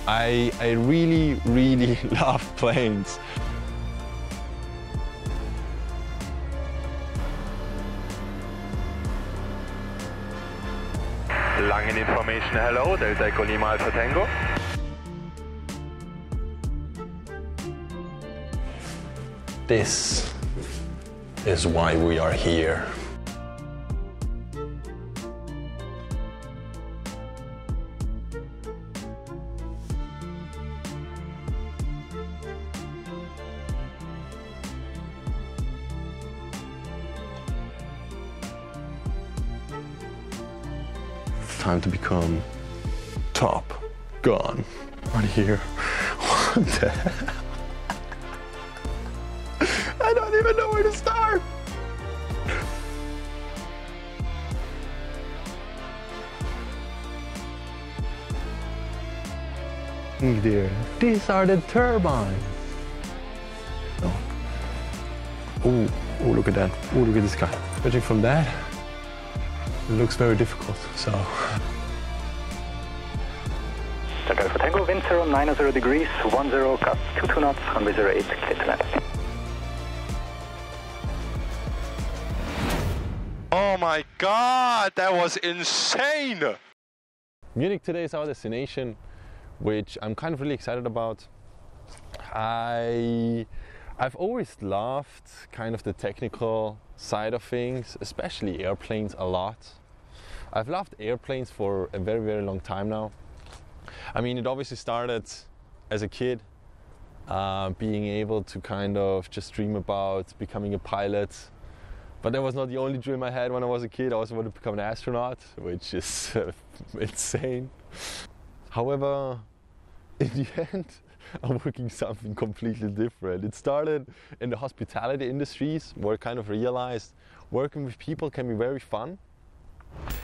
I really, really love planes. Langen information, hello, Delta Echo Lima Alpha Tango. This is why we are here. Time to become Top Gun right here. What the hell? I don't even know where to start. There, these are the turbines. Oh, oh, look at that. Oh, look at this guy. Judging from that, it looks very difficult, so. Alpha Tango, wind 090 degrees, 10, gust 22 knots, runway 08, clear to land. Oh my God, that was insane! Munich today is our destination, which I'm kind of really excited about. I've always loved kind of the technical side of things, especially airplanes, a lot. I've loved airplanes for a very, very long time now. I mean, it obviously started as a kid, being able to kind of just dream about becoming a pilot. But that was not the only dream I had when I was a kid. I also wanted to become an astronaut, which is insane. However, in the end, I'm working something completely different. It started in the hospitality industries, where I kind of realized working with people can be very fun.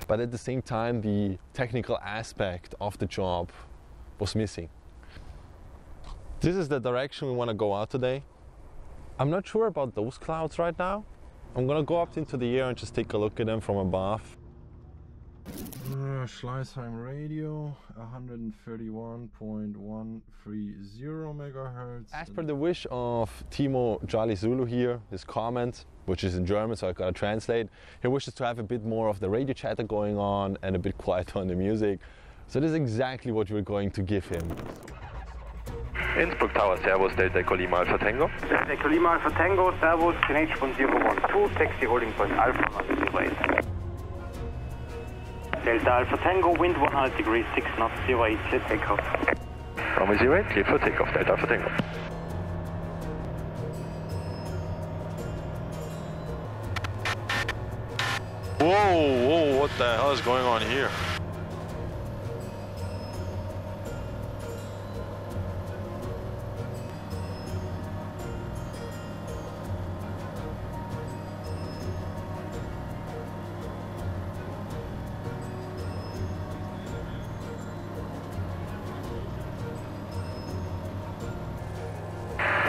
But at the same time, the technical aspect of the job was missing. This is the direction we want to go out today. I'm not sure about those clouds right now. I'm going to go up into the air and just take a look at them from above. Oberschleißheim radio, 131.130 megahertz. As per the wish of Timo Charlie Zulu here, his comment, which is in German, so I gotta translate. He wishes to have a bit more of the radio chatter going on and a bit quieter on the music. So this is exactly what we're going to give him. Innsbruck Tower, Servus, Delta Echo Lima Alpha Tango. Delta Echo Lima Alpha Tango, Servus, QNH 1012, taxi holding point Alpha, runway 08. Delta Alpha Tango, wind 100 degrees, 6 knots, 08, clear takeoff. Runway 08, clear for takeoff, Delta Alpha Tango. Whoa, what the hell is going on here?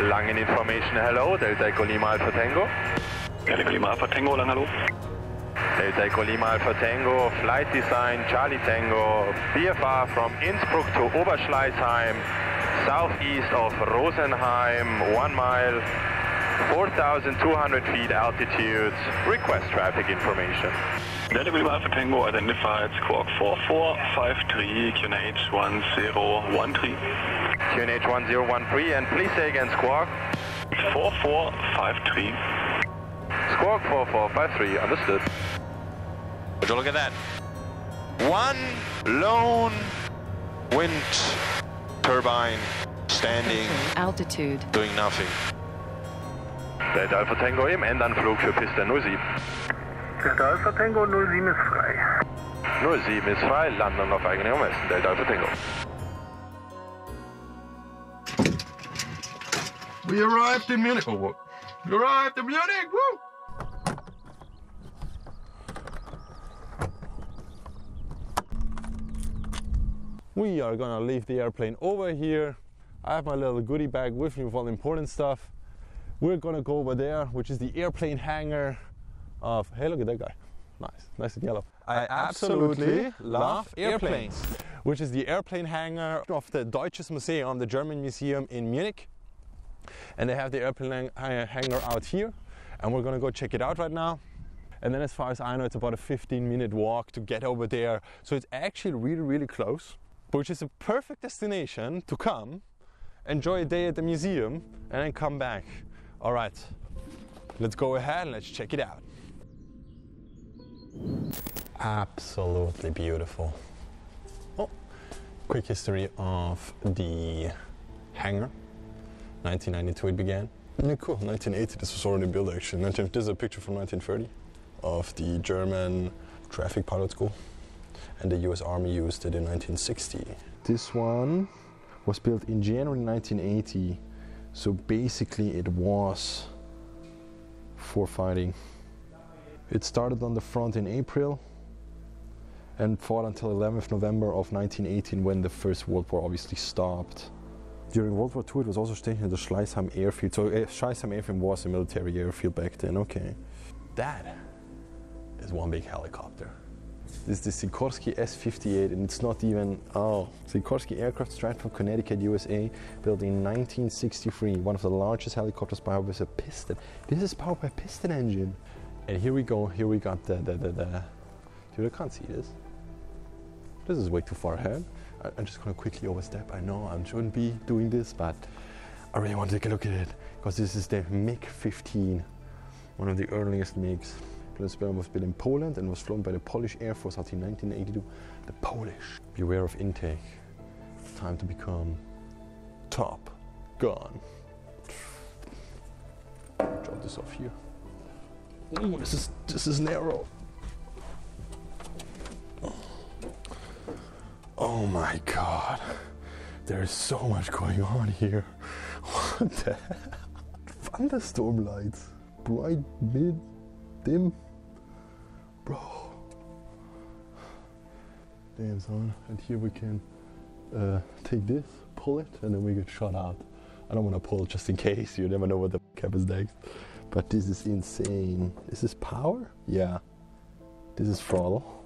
Langen information, hello, Delta Echo Lima Alpha Tango. Delta Echo Lima Alpha Tango, lang hallo. Delta Echo Lima Alpha Tango, flight design, Charlie Tango, VFR from Innsbruck to Oberschleißheim, southeast of Rosenheim, 1 mile, 4,200 feet altitude, request traffic information. Delta Echo Lima Alpha Tango identified squawk 4453, QNH 1013. QNH 1013, and please say again squawk. 4453. Squawk 4453, understood. Would you look at that? One lone wind turbine standing, altitude, doing nothing. Delta Alpha Tango im Endanflug für Piste 07. Delta Alpha Tango 07 ist frei. 07 ist frei, Landung auf eigenem Ermessen, Delta Alpha Tango. We arrived in Munich. Oh, what? We arrived in Munich, woo! We are gonna leave the airplane over here. I have my little goodie bag with me with all the important stuff. We're gonna go over there, which is the airplane hangar of, hey, look at that guy. Nice and yellow. I absolutely love airplanes. which is the airplane hangar of the Deutsches Museum, the German museum in Munich. And they have the airplane hangar out here, and we're gonna go check it out right now. And then as far as I know, it's about a 15-minute walk to get over there. So it's actually really, really close, which is a perfect destination to come, enjoy a day at the museum, and then come back. All right, let's go ahead and let's check it out. Absolutely beautiful. Oh, quick history of the hangar. 1992 it began. Yeah, cool. 1980 this was already built actually. This is a picture from 1930 of the German traffic pilot school, and the US Army used it in 1960. This one was built in January 1980, so basically it was for fighting. It started on the front in April and fought until 11th November of 1918, when the First World War obviously stopped. During World War II it was also stationed at the Oberschleißheim airfield, so Oberschleißheim airfield was a military airfield back then. Okay. That is one big helicopter. This is the Sichorsky S-58, and it's not even, Sichorsky aircraft straight from Connecticut, USA, built in 1963, one of the largest helicopters powered with a piston. This is powered by a piston engine. And here we go, here we got the dude, I can't see this. This is way too far ahead. I'm just gonna quickly overstep. I know I shouldn't be doing this, but I really want to take a look at it, because this is the Mk6, one of the earliest MiGs. The experiment was built in Poland and was flown by the Polish Air Force out in 1982. The Polish. Beware of intake. Time to become Top Gun. Drop this off here. Ooh, this is narrow. Oh my God. There is so much going on here. What the hell? Thunderstorm lights. Bright, mid, dim. Bro. Damn son. And here we can take this, pull it, and then we get shot out. I don't want to pull just in case. You never know what the happens next. But this is insane. Is this power? Yeah. This is throttle.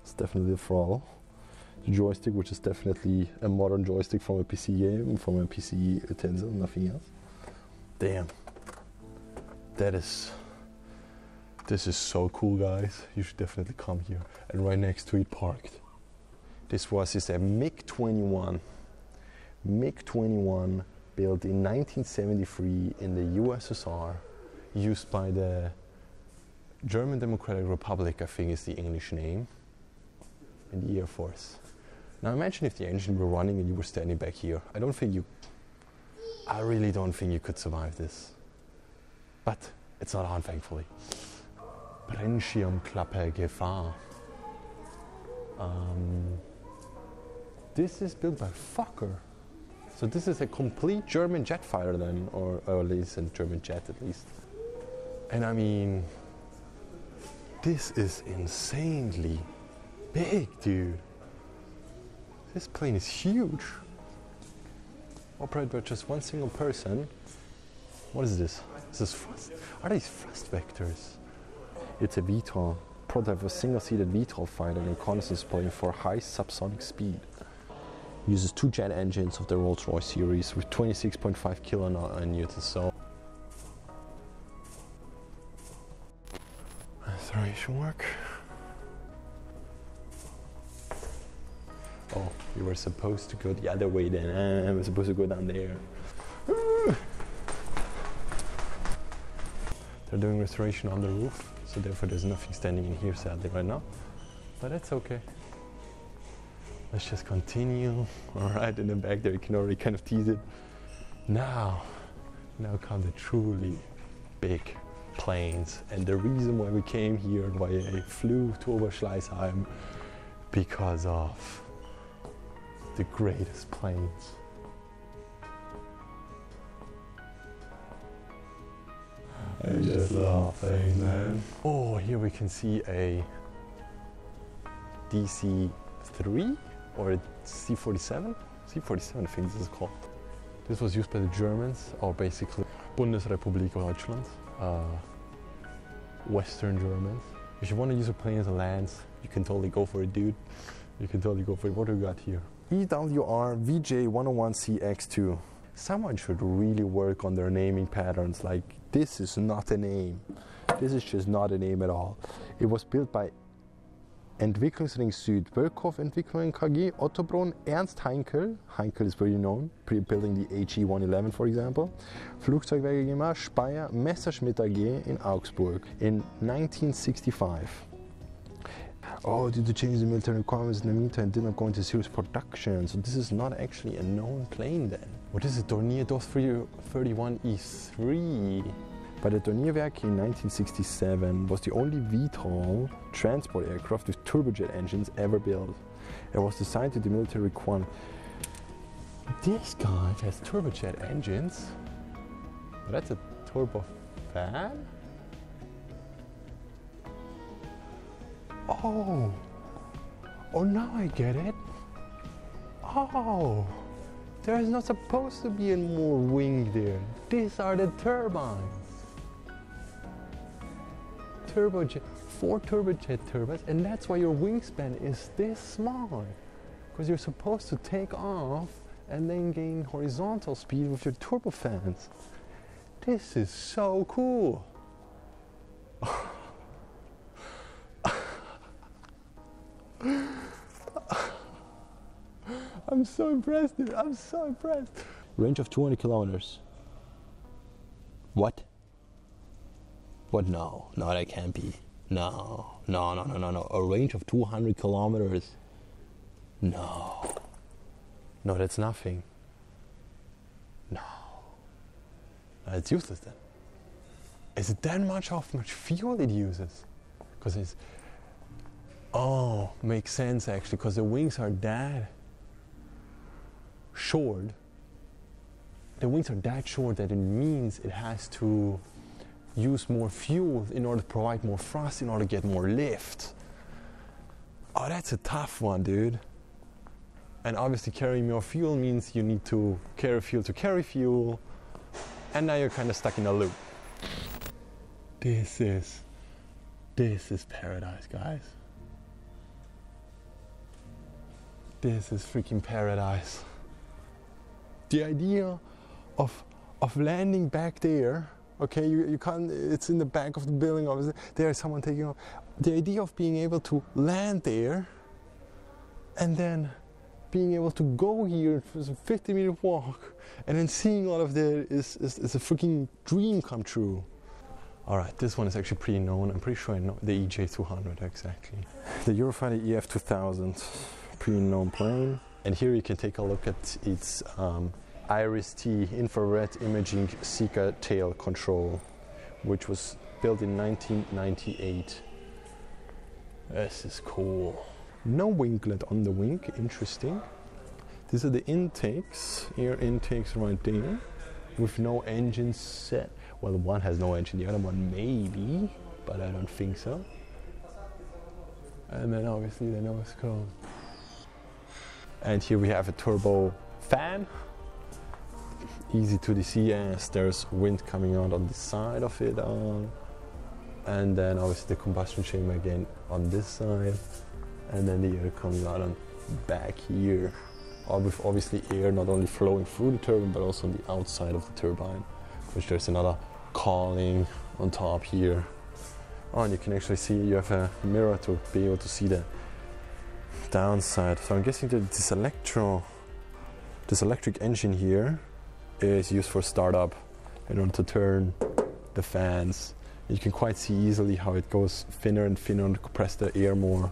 It's definitely a throttle. The joystick, which is definitely a modern joystick from a PC game, from a PC utensil, nothing else. Damn. This is so cool, guys. You should definitely come here. And right next to it, parked. This is a MiG-21. MiG-21 built in 1973 in the USSR, used by the German Democratic Republic, I think is the English name, in the Air Force. Now imagine if the engine were running and you were standing back here. I really don't think you could survive this. But it's not on, thankfully. Brennschirmklappe Gefahr. This is built by Fokker. So this is a complete German jet fighter then, or at least a German jet at least. And I mean, this is insanely big, dude. This plane is huge. Operated by just one single person. What is this? Is this thrust? Are these thrust vectors? It's a VTOL. Prototype of a single-seated VTOL fighter in reconnaissance plane for high subsonic speed. Uses two jet engines of the Rolls-Royce series with 26.5 kilonewtons. So restoration work. Oh, you were supposed to go the other way then. I'm supposed to go down there. They're doing restoration on the roof, so therefore there's nothing standing in here sadly right now. But that's okay. Let's just continue. Alright, in the back there you can already kind of tease it. Now come the truly big planes. And the reason why we came here and why I flew to Oberschleißheim, because of the greatest planes. I just love planes, man. Oh, here we can see a DC-3 or a C-47? C-47 I think this is called. This was used by the Germans, or basically Bundesrepublik Deutschland, Western Germans. If you want to use a plane as a lance, you can totally go for it, dude. You can totally go for it. What do we got here? EWR VJ101CX2. Someone should really work on their naming patterns. Like, this is not a name. This is just not a name at all. It was built by Entwicklungsring Süd, Bölkow Entwicklung KG, Ottobrunn, Ernst Heinkel. Heinkel is very known, building the HE-111, for example. Flugzeugwerke GmbH, Speyer, Messerschmitt AG in Augsburg in 1965. Oh, due to change the military requirements in the meantime, did not go into serious production. So this is not actually a known plane then. What is it? Dornier Do 31E3. But the Dornier Werke in 1967 was the only VTOL transport aircraft with turbojet engines ever built. It was designed to the military requirement. This guy has turbojet engines. Oh, that's a turbofan? Oh, now I get it. Oh, there's not supposed to be any more wing there. These are the turbines. Turbojet, 4 turbojet turbines, and that's why your wingspan is this small. Because you're supposed to take off and then gain horizontal speed with your turbofans. This is so cool. I'm so impressed, dude. I'm so impressed. Range of 200 kilometers. What? What? No, that can't be. No. A range of 200 kilometers. No, that's nothing. No, it's useless then. Is it that much fuel it uses? Because it's, oh, makes sense actually, because the wings are that short. The wings are that short that it means it has to use more fuel in order to provide more thrust, in order to get more lift. Oh, that's a tough one, dude. And obviously carrying more fuel means you need to carry fuel, and now you're kind of stuck in a loop. This is paradise, guys. This is freaking paradise. The idea of landing back there, okay, you can't, it's in the back of the building, obviously, there's someone taking off. The idea of being able to land there and then being able to go here for a 50-minute walk and then seeing all of that is a freaking dream come true. Alright, this one is actually pretty known. I'm pretty sure I know the EJ200 exactly. The Eurofighter EF2000, pretty known plane. And here you can take a look at its IRIS-T infrared imaging seeker tail control, which was built in 1998. This is cool. No winglet on the wing, interesting. These are the intakes, air intakes right there, with no engine set. Well, one has no engine, the other one maybe, but I don't think so. And then obviously the nose cone. And here we have a turbo fan. Easy to see as there's wind coming out on the side of it. And then obviously the combustion chamber again on this side. And then the air coming out on back here. With obviously air not only flowing through the turbine but also on the outside of the turbine. Which there's another cowling on top here. Oh, and you can actually see you have a mirror to be able to see the downside. So I'm guessing that this electric engine here is used for startup in order to turn the fans. You can quite see easily how it goes thinner and thinner to compress the air more.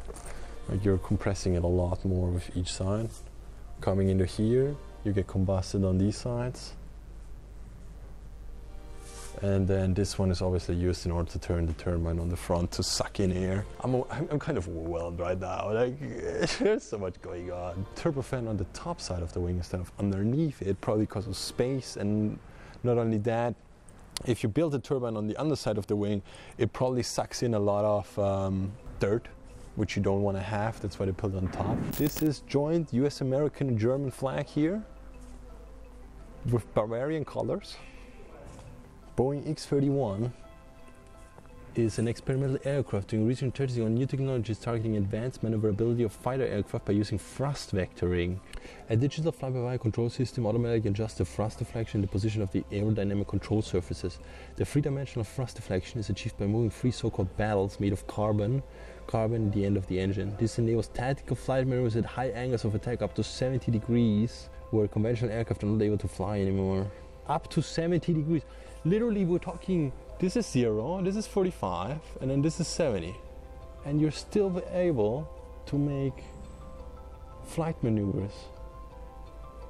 Like you're compressing it a lot more with each side. Coming into here, you get combusted on these sides. And then this one is obviously used in order to turn the turbine on the front to suck in air. I'm kind of overwhelmed right now. Like, there's so much going on. Turbofan on the top side of the wing instead of underneath it, probably because of space. And not only that, if you build a turbine on the underside of the wing, it probably sucks in a lot of dirt, which you don't want to have. That's why they put it on top. This is joint US, American, and German flag here with Bavarian colors. Boeing X-31. is an experimental aircraft doing research testing on new technologies targeting advanced maneuverability of fighter aircraft by using thrust vectoring. A digital fly-by-wire control system automatically adjusts the thrust deflection and the position of the aerodynamic control surfaces. The three-dimensional thrust deflection is achieved by moving three so-called battles made of carbon at the end of the engine. This enables tactical flight maneuvers at high angles of attack up to 70 degrees, where conventional aircraft are not able to fly anymore. Up to 70 degrees. Literally, we're talking, this is 0, this is 45, and then this is 70. And you're still able to make flight maneuvers.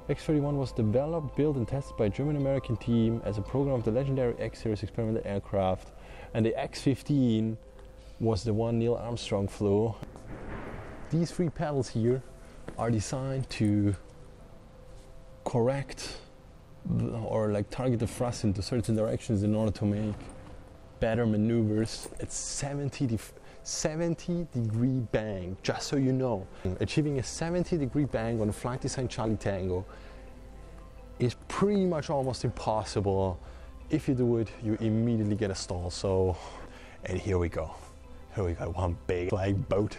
X-31 was developed, built, and tested by a German-American team as a program of the legendary X-series experimental aircraft. And the X-15 was the one Neil Armstrong flew. These three pedals here are designed to correct or like target the thrust into certain directions in order to make better maneuvers at 70 degree bang, just so you know. Achieving a 70 degree bang on a flight design Charlie Tango is pretty much almost impossible. If you do it, you immediately get a stall. So, and here we go. Here we got one big flying boat.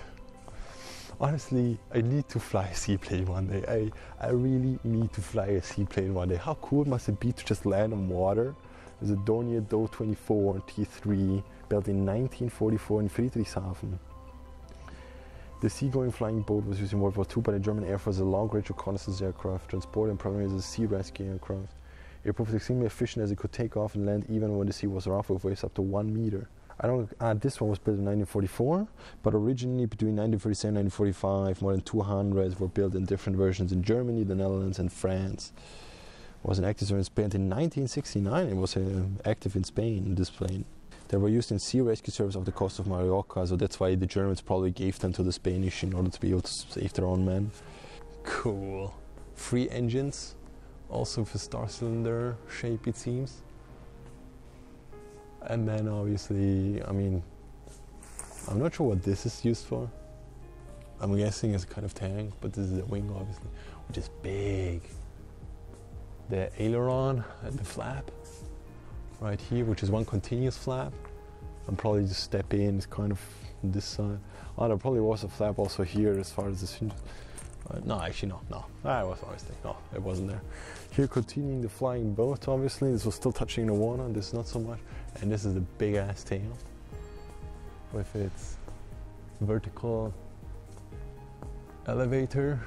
Honestly, I need to fly a seaplane one day. I really need to fly a seaplane one day. How cool must it be to just land on water? There's a Dornier Do 24 T3 built in 1944 in Friedrichshafen. The seagoing flying boat was used in World War II by the German Air Force as a long-range reconnaissance aircraft, transported and programmed as a sea rescue aircraft. It proved extremely efficient as it could take off and land even when the sea was rough with waves up to 1 meter. This one was built in 1944, but originally between 1937 and 1945, more than 200 were built in different versions in Germany, the Netherlands, and France. It was an active in Spain in 1969. It was active in Spain, this plane. They were used in sea rescue service off the coast of Mallorca, so that's why the Germans probably gave them to the Spanish in order to be able to save their own men. Cool. 3 engines, also with a star cylinder shape, it seems. And then obviously, I mean, I'm not sure what this is used for. I'm guessing it's a kind of tank, but this is the wing obviously, which is big. The aileron and the flap right here, which is one continuous flap. I'm probably just step in, it's kind of this side. Oh, there probably was a flap also here as far as this. No, actually no. I was mistaken. No, it wasn't there. Here continuing the flying boat, obviously. This was still touching the water, and this not so much. And this is the big ass tail with its vertical elevator.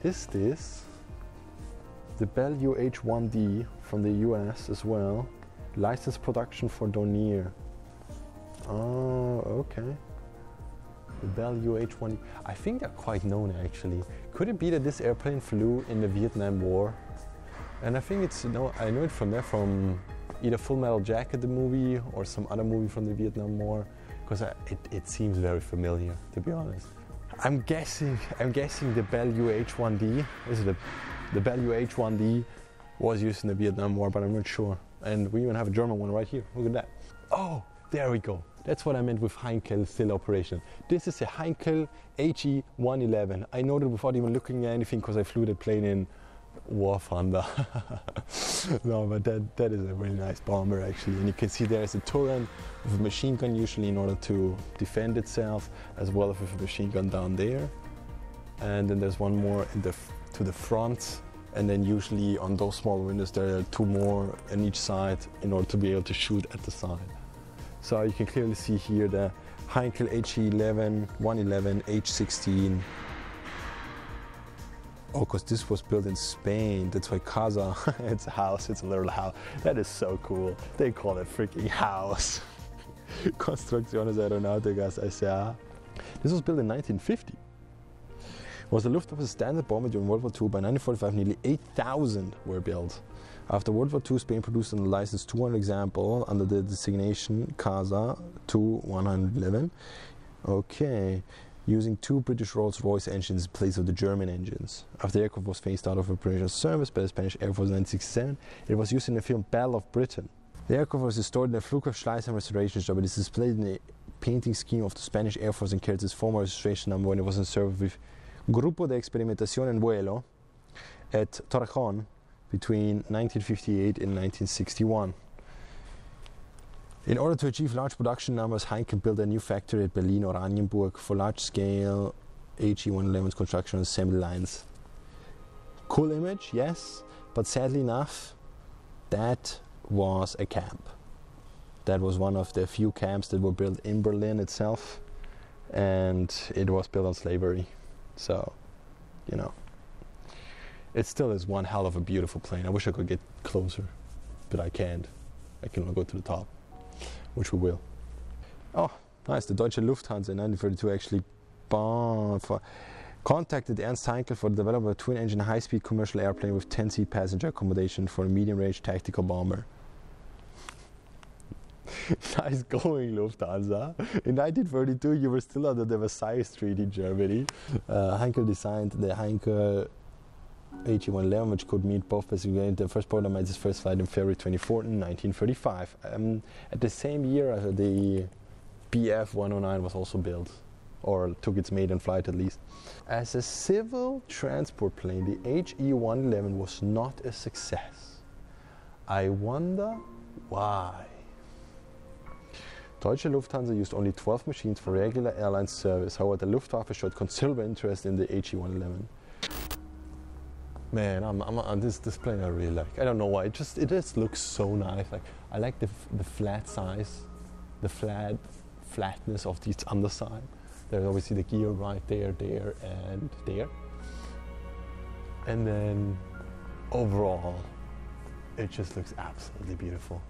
Is this the Bell UH-1D from the US as well? Licensed production for Dornier. Oh, okay. The Bell UH-1D. I think they're quite known actually. Could it be that this airplane flew in the Vietnam War? And I think it's, I know it from there, from either Full Metal Jacket, the movie, or some other movie from the Vietnam War, because it seems very familiar, to be honest. I'm guessing the Bell UH-1D, the Bell UH-1D was used in the Vietnam War, but I'm not sure. And we even have a German one right here. Look at that. Oh, there we go. That's what I meant with Heinkel still operational. This is a Heinkel HE-111. I know that without even looking at anything because I flew the plane in War Thunder. No, but that is a really nice bomber actually. And you can see there is a turret with a machine gun usually in order to defend itself, as well as with a machine gun down there. And then there's one more to the front. And then usually on those small windows there are 2 more on each side in order to be able to shoot at the side. So you can clearly see here the Heinkel HE-111, H-16. Oh, because this was built in Spain, that's why Casa, it's a house, it's a little house. That is so cool. They call it freaking house. Construcciones Aeronáuticas S.A. This was built in 1950. Was the Luftwaffe's standard bomber during World War II. By 1945, nearly 8,000 were built. After World War II, Spain produced and licensed 200 examples under the designation Casa 2-111. Okay, using 2 British Rolls-Royce engines in place of the German engines. After the aircraft was phased out of operational service by the Spanish Air Force in 1967, it was used in the film Battle of Britain. The aircraft was restored in the Oberschleißheim restoration shop. It is displayed in the painting scheme of the Spanish Air Force and carries its former registration number when it was in service with Grupo de Experimentación en Vuelo at Torrejón between 1958 and 1961. In order to achieve large production numbers, Heinkel built a new factory at Berlin-Oranienburg for large-scale HE-111 construction and assembly lines. Cool image, yes, but sadly enough, that was a camp. That was one of the few camps that were built in Berlin itself, and it was built on slavery. So, you know, it still is one hell of a beautiful plane. I wish I could get closer, but I can't. I can only go to the top, which we will. Oh, nice. The Deutsche Lufthansa in 1932 actually contacted Ernst Heinkel for the development of a twin-engine high-speed commercial airplane with 10-seat passenger accommodation for a medium-range tactical bomber. Nice going, Lufthansa. In 1932, you were still under the Versailles Treaty in Germany. Heinkel designed the Heinkel HE-111, which could meet both specifications. The first prototype made its first flight in February 24, 1935. At the same year, the BF-109 was also built, or took its maiden flight at least. As a civil transport plane, the HE-111 was not a success. I wonder why. Deutsche Lufthansa used only 12 machines for regular airline service. However, the Luftwaffe showed considerable interest in the HE-111. Man, this plane I really like. I don't know why. It just looks so nice. Like, I like the flat size, the flatness of its underside. There's obviously the gear right there, and there. And then overall, it just looks absolutely beautiful.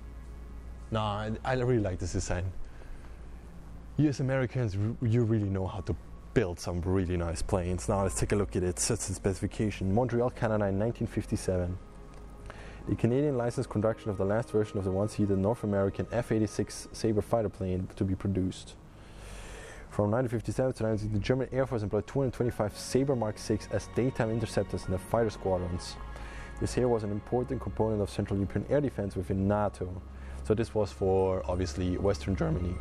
No, I really like this design. You as Americans, you really know how to build some really nice planes. Now let's take a look at it. Sets and specification. Montreal, Canada in 1957. The Canadian licensed production of the last version of the one-seater North American F-86 Sabre fighter plane to be produced. From 1957 to 1960, the German Air Force employed 225 Sabre Mk6 as daytime interceptors in their fighter squadrons. This here was an important component of Central European air defense within NATO. So this was for, obviously, Western Germany.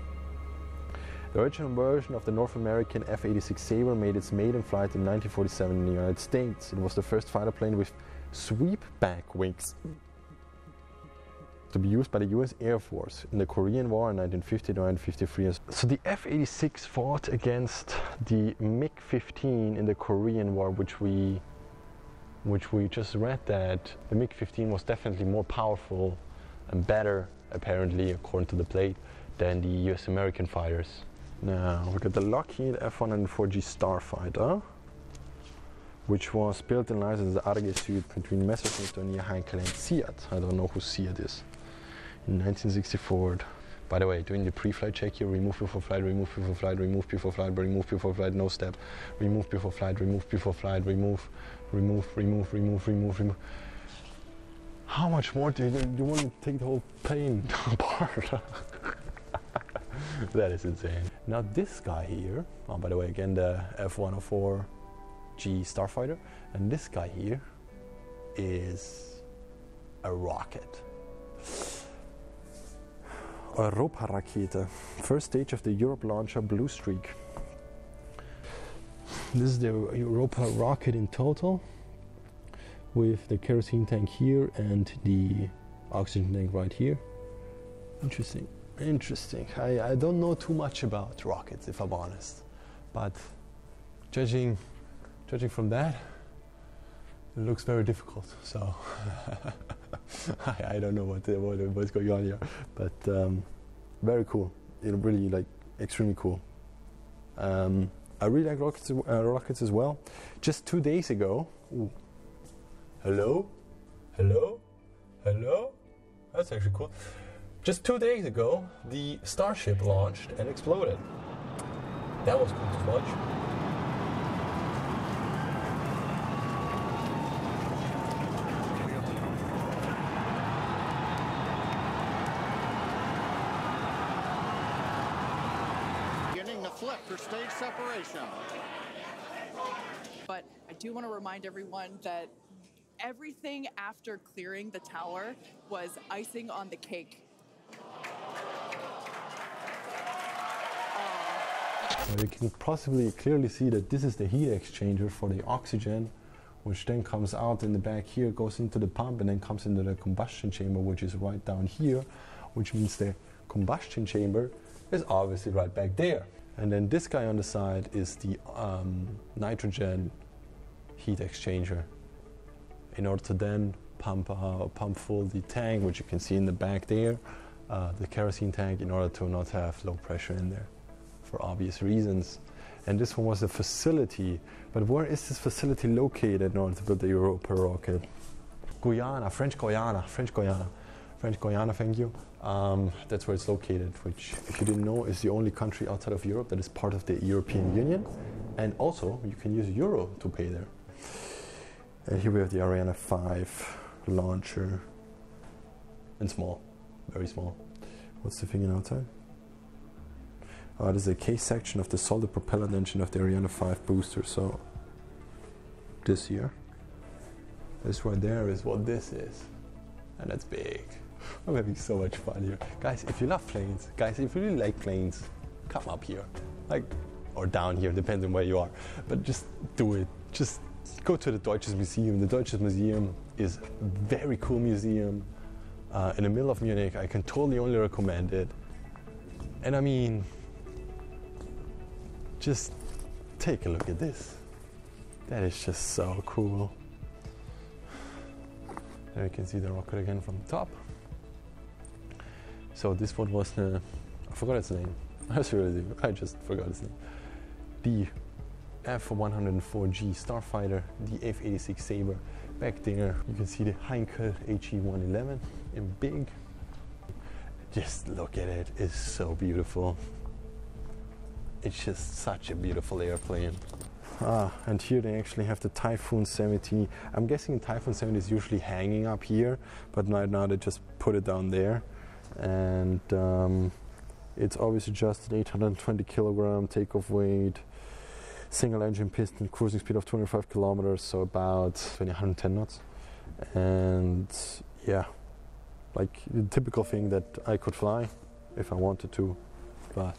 The original version of the North American F-86 Sabre made its maiden flight in 1947 in the United States. It was the first fighter plane with sweep-back wings to be used by the US Air Force in the Korean War in 1950 to 1953. So the F-86 fought against the Mk-15 in the Korean War, which we just read that the Mk-15 was definitely more powerful and better, apparently, according to the plate, than the US American fighters. Now we got the Lockheed F-104G Starfighter, which was built and licensed as ATTAS suit between Messerschmitt, Dornier, Heinkel and Seat. I don't know who Seat is. In 1964. By the way, doing the pre-flight check here, remove before flight, remove before flight, remove before flight, remove before flight, no step, remove before flight, remove before flight, remove. How much more do you want to take the whole plane apart? That is insane. Now this guy here, oh, by the way, again the F-104G Starfighter, and this guy here is a rocket. Europa-Rakete, first stage of the Europe launcher Blue Streak. This is the Europa rocket in total, with the kerosene tank here and the oxygen tank right here. Interesting. I don't know too much about rockets, if I'm honest, but judging from that, it looks very difficult. So I don't know what's going on here, but very cool. It really extremely cool. I really like rockets as well. Just 2 days ago. Ooh. Hello? That's actually cool. Just 2 days ago, the Starship launched and exploded. That was cool to watch. Beginning the flip for stage separation. But I do want to remind everyone that everything after clearing the tower was icing on the cake. You can possibly clearly see that this is the heat exchanger for the oxygen, which then comes out in the back here, goes into the pump, and then comes into the combustion chamber, which is right down here, which means the combustion chamber is obviously right back there. And then this guy on the side is the nitrogen heat exchanger, in order to then pump full the tank, which you can see in the back there, the kerosene tank, in order to not have low pressure in there, for obvious reasons. And this one was a facility, but where is this facility located in order to build the Europa rocket? Guyana, French Guyana, thank you. That's where it's located, which, if you didn't know, is the only country outside of Europe that is part of the European Union. And also, you can use euro to pay there. And here we have the Ariane 5 launcher. And small, very small. What's the thing outside? Oh, this is a case section of the solid propellant engine of the Ariane 5 booster. So, this here. This right there is what this is. And that's big. I'm having so much fun here. Guys, if you love planes, guys, if you really like planes, come up here. Like, or down here, depends on where you are. But just do it. Just go to the Deutsches Museum. The Deutsches Museum is a very cool museum in the middle of Munich. I can totally only recommend it. And I mean, just take a look at this. That is just so cool. There you can see the rocket again from the top. So this one was the, I forgot its name. I just forgot its name. The F-104G Starfighter, the F-86 Sabre. Back there you can see the Hangar HE-111 in big. Just look at it, it's so beautiful. It's just such a beautiful airplane. And here they actually have the Typhoon 70. I'm guessing the Typhoon 70 is usually hanging up here, but right now they just put it down there. And it's obviously just an 820 kilogram takeoff weight, single engine piston, cruising speed of 205 kilometers, so about 110 knots. And yeah, like the typical thing that I could fly if I wanted to. But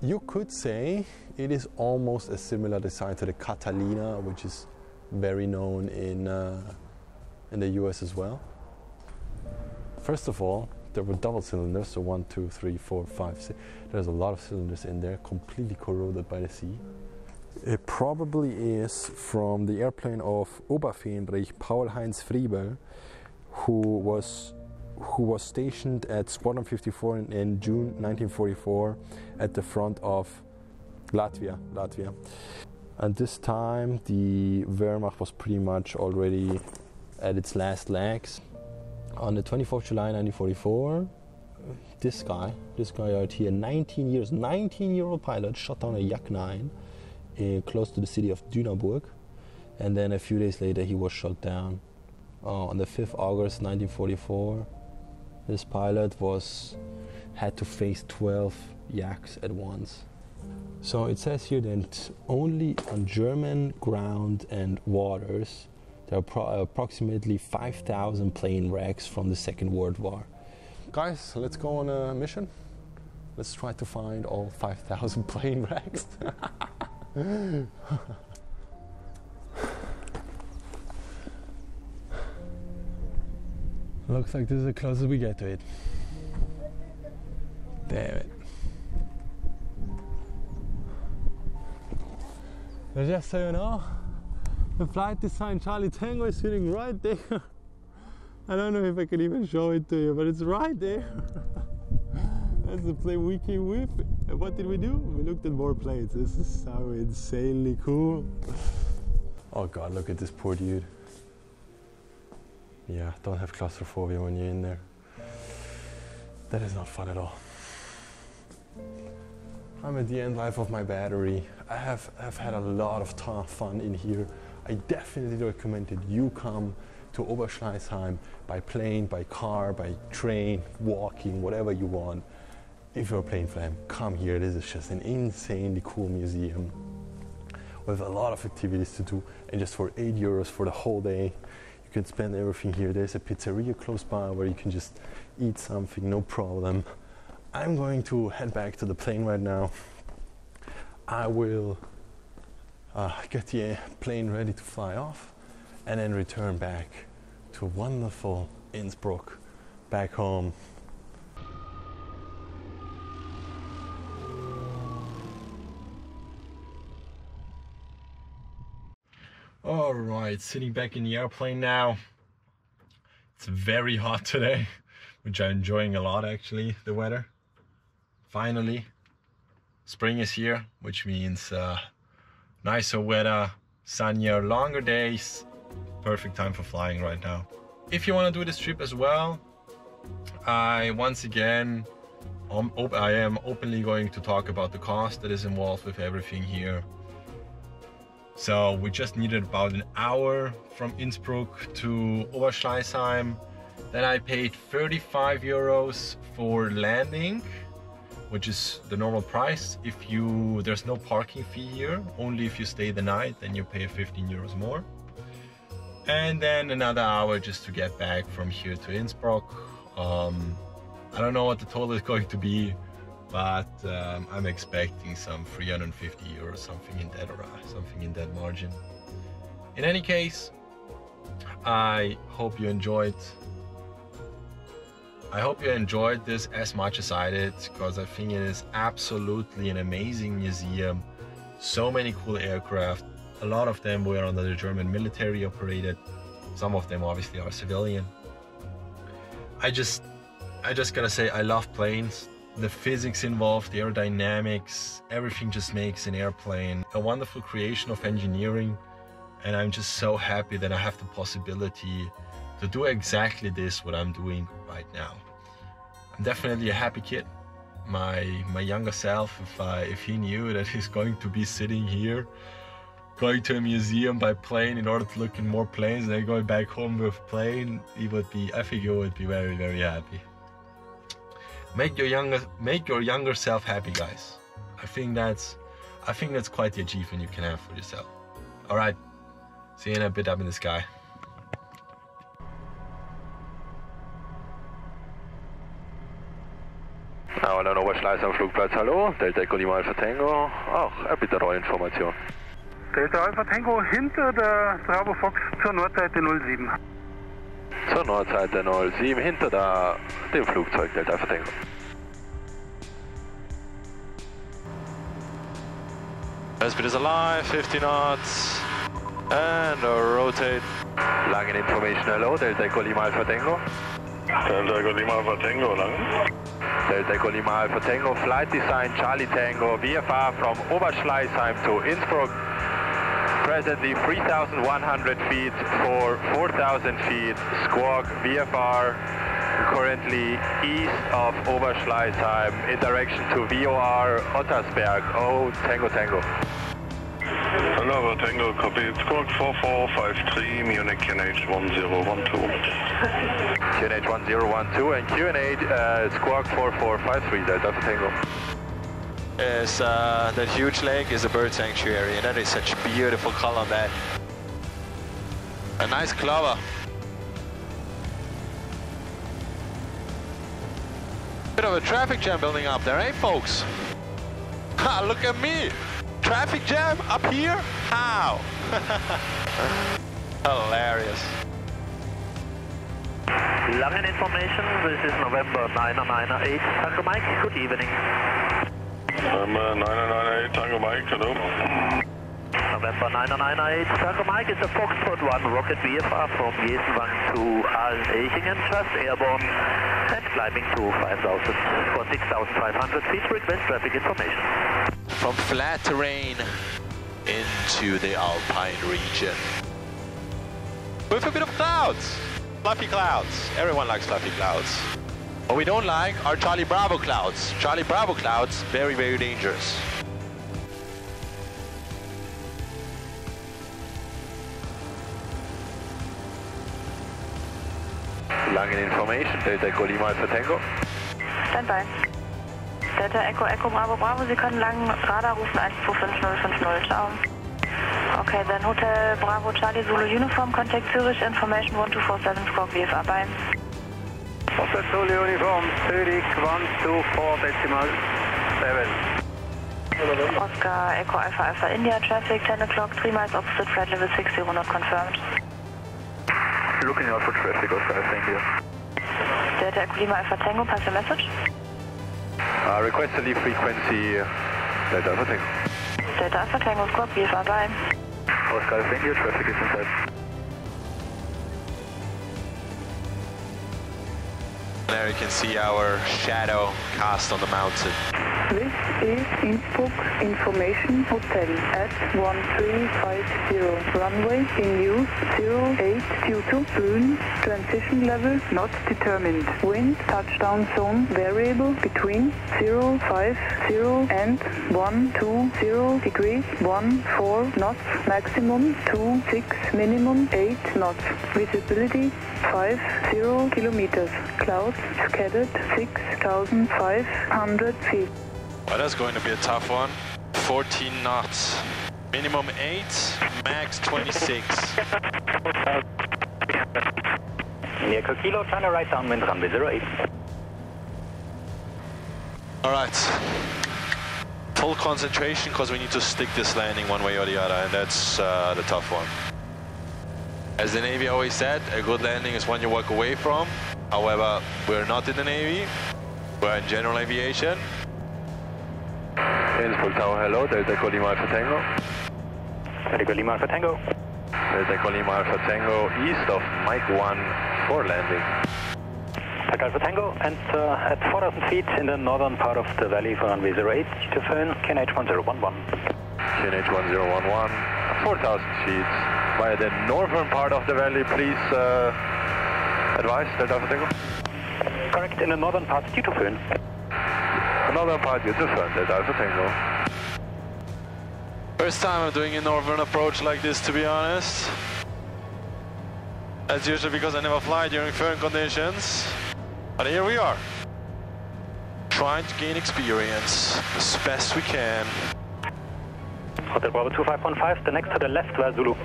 you could say it is almost a similar design to the Catalina, which is very known in the US as well. First of all, there were double cylinders, so 1, 2, 3, 4, 5, 6. There's a lot of cylinders in there, completely corroded by the sea. It probably is from the airplane of Oberfähnrich Paul-Heinz Friebel, who was stationed at Squadron 54 in June 1944 at the front of Latvia. At this time, the Wehrmacht was pretty much already at its last legs. On the 24th of July 1944, this guy out here, 19-year-old pilot, shot down a Yak-9 close to the city of Dünaburg, and then a few days later he was shot down. On the 5th of August 1944, this pilot had to face 12 Yaks at once. So it says here that only on German ground and waters there are approximately 5,000 plane wrecks from the Second World War. Guys, let's go on a mission. Let's try to find all 5,000 plane wrecks. Looks like this is the closest we get to it. Damn it. But just so you know, the flight design Charlie Tango is sitting right there. I don't know if I can even show it to you, but it's right there. That's the plane we came with. And what did we do? We looked at more planes. This is so insanely cool. Oh God, look at this poor dude. Yeah, don't have claustrophobia when you're in there. That is not fun at all. I'm at the end life of my battery. I have had a lot of fun in here. I definitely recommend that you come to Oberschleißheim by plane, by car, by train, walking, whatever you want. If you're a plane fan, come here. This is just an insanely cool museum with a lot of activities to do, and just for €8 for the whole day, you can spend everything here. There's a pizzeria close by where you can just eat something, no problem. I'm going to head back to the plane right now. I will get the plane ready to fly off and then return back to wonderful Innsbruck, back home. All right, sitting back in the airplane now. It's very hot today, which I'm enjoying a lot actually, the weather. Finally, spring is here, which means nicer weather, sunnier, longer days. Perfect time for flying right now. If you want to do this trip as well, I once again, I am openly going to talk about the cost that is involved with everything here. So we just needed about an hour from Innsbruck to Oberschleißheim. Then I paid 35 euros for landing, which is the normal price. There's no parking fee here, only if you stay the night, then you pay 15 euros more. And then another hour just to get back from here to Innsbruck. I don't know what the total is going to be, but I'm expecting some 350 euros, something in that margin. In any case, I hope you enjoyed this as much as I did, because I think it is absolutely an amazing museum. So many cool aircraft. A lot of them were under the German military operated. Some of them obviously are civilian. I just gotta say, I love planes. The physics involved, the aerodynamics, everything just makes an airplane a wonderful creation of engineering. And I'm just so happy that I have the possibility to do exactly this, what I'm doing right now. I'm definitely a happy kid. My younger self, if he knew that he's going to be sitting here, going to a museum by plane in order to look in more planes and then going back home with a plane, I think he would be very, very happy. Make your younger self happy, guys. I think that's quite the achievement you can have for yourself. All right, see you in a bit up in the sky. Hallo, Oberschleißheim Flugplatz, hallo. Delta Echo Lima Alpha Tango. Auch bitte Rollinformation. Delta Alpha Tango hinter der Bravo Fox zur Nordseite 07. Zur Nordseite 07, hinter dem Flugzeug Delta Alpha Tango. Airspeed is alive, 50 knots, and rotate. Langen information, hello, Delta Echo Lima Alpha Tango. Delta Echo Lima Alpha Tango, lang. Delta Echo Lima Alpha Tango, flight design Charlie Tango, VFR from Oberschleißheim to Innsbruck. Presently 3,100 feet for 4,000 feet, squawk VFR, currently east of Oberschleißheim, in direction to VOR Ottersberg, Tango Tango. Hello, Tango, copy, squawk 4453, Munich QNH 1012. QNH 1012 and QNH squawk 4453, Delta Tango. That huge lake is a bird sanctuary, and that is such a beautiful color on that. A nice clover. Bit of a traffic jam building up there, eh, folks? Ha, look at me! Traffic jam up here? How? Hilarious. Langen information, this is November 998, Tango Mike, good evening. November 998, Tango Mike, hello. November 998, Tango Mike is a Foxtrot 1 rocket VFR from Jesenwang to Allen-Elchingen, just airborne and climbing to 5,000 for 6,500 feet, request traffic information. From flat terrain into the alpine region. With a bit of clouds. Fluffy clouds. Everyone likes fluffy clouds. What we don't like are Charlie Bravo clouds. Charlie Bravo clouds, very, very dangerous. Langen information, Delta Echo Lima Alpha Tango. Standby. Delta Echo Echo Bravo Bravo, Sie können langen Radar rufen 125050, ciao. Okay, then Hotel Bravo Charlie Zulu Uniform, contact Zurich, information 1247 squawk VFR by. Hotel Zulu Uniform, Zurich 124 decimal 7. Oscar Echo Alpha Alpha India, traffic 10 o'clock, 3 miles opposite flight level 60, not confirmed. Looking out for traffic, Oscar Alpha India. Delta Echo Lima Alpha Tango, pass your message. Request to leave frequency Delta Alpha Tango. Delta Alpha Tango, squawk VFR by. Oscar India, traffic is inside. There you can see our shadow cast on the mountain. This is Innsbruck Information Hotel at 1350. Runway in use 0822. Boon transition level not determined. Wind touchdown zone variable between 050 and 120 degrees 14 knots. Maximum 26, minimum 8 knots. Visibility 50 kilometers. Clouds scattered 6,500 feet. Well, that's going to be a tough one. 14 knots. Minimum 8, max 26. Near Kilo, China right downwind, runway 08. Alright. Full concentration because we need to stick this landing one way or the other, and that's the tough one. As the Navy always said, a good landing is one you walk away from. However, we're not in the Navy. We're in general aviation. Innsbruck Tower, hello, Delta Echo Lima Alpha Tango. Delta Echo Lima Alpha Tango. Delta Echo Lima Alpha Tango, east of Mike 1 for landing. Delta Alpha Tango, and at 4,000 feet in the northern part of the valley for runway 08, to phone QNH 1011. QNH 1011, 4,000 feet via the northern part of the valley, please advise, Delta Alpha Tango. Correct, in the northern part, due to phone. Another part, due to phone, Delta Alpha Tango. First time I'm doing a northern approach like this, to be honest. That's usually because I never fly during firm conditions. But here we are. Trying to gain experience as best we can. Hotel Bravo 2515, the next to the left via Zulu.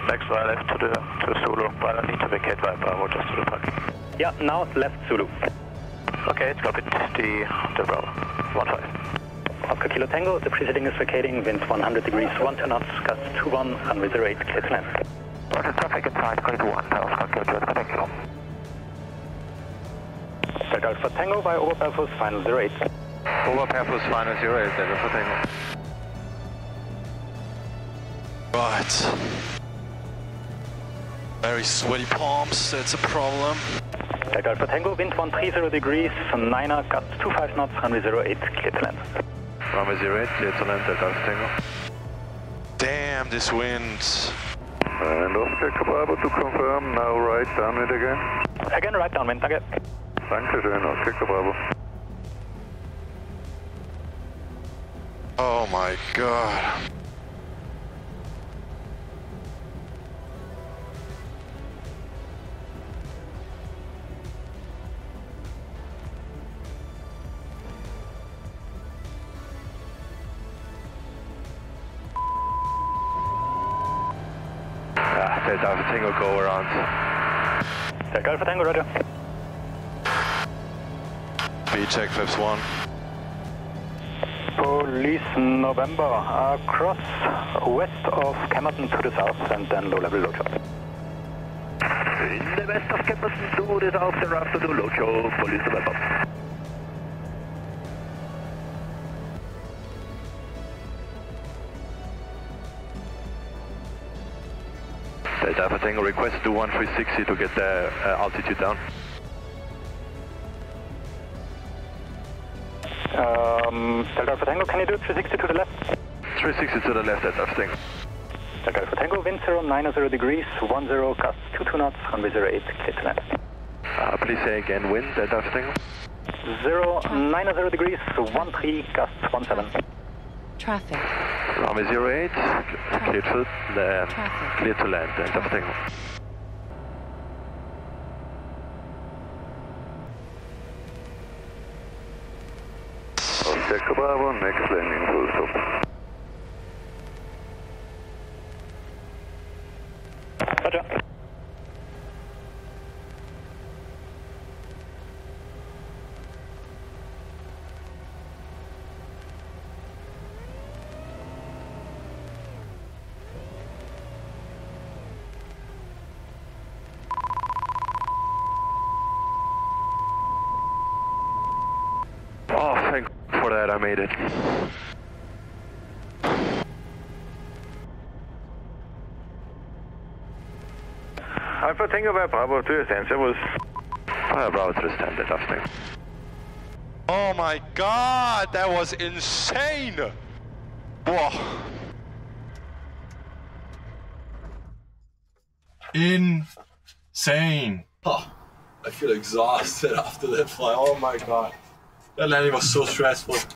Next via left to Zulu, but I need to vacate via Bravo just to the parking. Yeah, now left Zulu. Okay, it's copied, the Bravo, 15. Oscar Kilo Tango, the preceding is vacating, wind 100 degrees, 12 knots, gust 21, runway 08, clear to land. Roger, traffic inside, clear to 1, Oscar Kilo Tango. Delta Alpha Tango by Oberberfus, final 08. Oberberfus, final 08, Delta Alpha Tango. Right. Very sweaty palms, that's a problem. Delta Alpha Tango, wind 130 degrees, 9er, gust 25 knots, runway 08, clear to land. Runway 08, clear to land, Delta Alpha Tango. Damn, this wind. And Oscar Bravo to confirm, now right downwind again. Again, right downwind, danke. Dankeschön, Oscar Bravo. Oh my god. Delta Alpha Tango, go around. Delta Alpha Tango, roger. B-check flaps 1. Police November, across west of Camerton to the south and then low level load show. In the west of Camerton to the south, thereafter to load show, Police November. Delta Alpha Tango, request to 1360 to get the altitude down. Delta Alpha Tango, can you do 360 to the left? 360 to the left, Delta Alpha Tango. Delta Alpha Tango, wind 090 degrees, 10, gust 22 knots, runway 08, clear to land. Please say again, wind, Delta Alpha Tango. 090 degrees, 13, gust 17. Traffic. Runway 08, clear to land, Delta Alpha Tango. Oscar Bravo, next landing, full stop. Roger. Oh, thank for that, I made it. Alpha Tango by Bravo to your stand, servus. Bravo to the stand, after. Oh my god, that was insane! Whoa. Insane. Oh, I feel exhausted after that flight. Oh my god. That landing was so stressful.